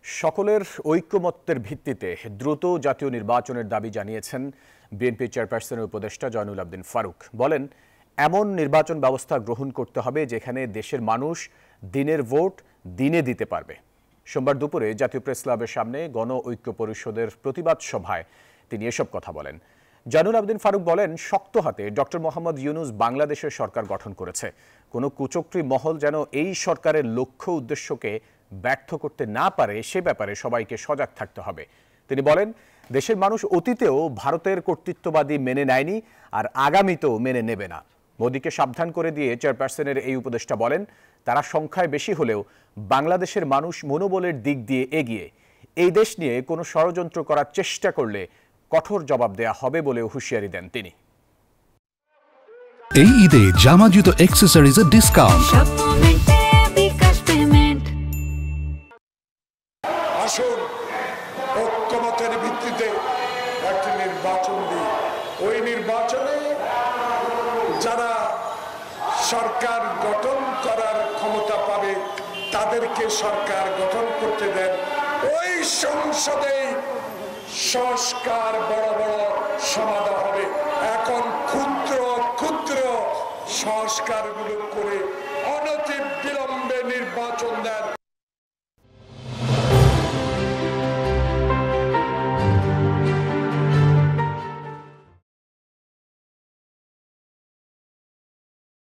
সকলের ঐকমত্যের ভিত্তিতে দ্রুত জাতীয় নির্বাচনের দাবি জানিয়েছেন বিএনপি চেয়ারপারসনের উপদেষ্টা জয়নুল আবদিন ফারুক। বলেন, এমন নির্বাচন ব্যবস্থা গ্রহণ করতে হবে যেখানে দেশের মানুষ দিনের ভোট দিনে দিতে পারবে। সোমবার দুপুরে জাতীয় প্রেস ক্লাবের সামনে গণ ঐক্য পরিষদের প্রতিবাদ সভায় তিনি এসব কথা বলেন। জয়নুল আবদিন ফারুক বলেন, শক্ত হাতে ডক্টর মোহাম্মদ ইউনূস বাংলাদেশের সরকার গঠন করেছে। কোনো কুচক্রী মহল যেন এই সরকারের লক্ষ্য উদ্দেশ্যকে ব্যর্থ করতে না পারে সে ব্যাপারে সবাইকে সজাগ থাকতে হবে। তিনি বলেন, দেশের মানুষ অতীতেও ভারতের কর্তৃত্ববাদী মেনে নেয়নি আর আগামীতেও মেনে নেবে না। মোদীকে সাবধান করে দিয়ে চেয়ারপারসনের এই উপদেষ্টা বলেন, তারা সংখ্যায় বেশি হলেও বাংলাদেশের মানুষ মনোবলের দিক দিয়ে এগিয়ে। এই দেশ নিয়ে কোনো ষড়যন্ত্র করার চেষ্টা করলে কঠোর জবাব দেয়া হবে বলেও হুঁশিয়ারি দেন তিনি। এই ঈদে জামা জুতো অ্যাকসেসরিজের ডিসকাউন্ট। আসুন ঐক্যমতের ভিত্তিতে একটি নির্বাচন দিই। ওই নির্বাচনে যারা সরকার গঠন করার ক্ষমতা পাবে তাদেরকে সরকার গঠন করতে দেন। ওই সংসদেই সংস্কার বড় বড় সমাধান হবে। এখন ক্ষুদ্র ক্ষুদ্র সংস্কারগুলো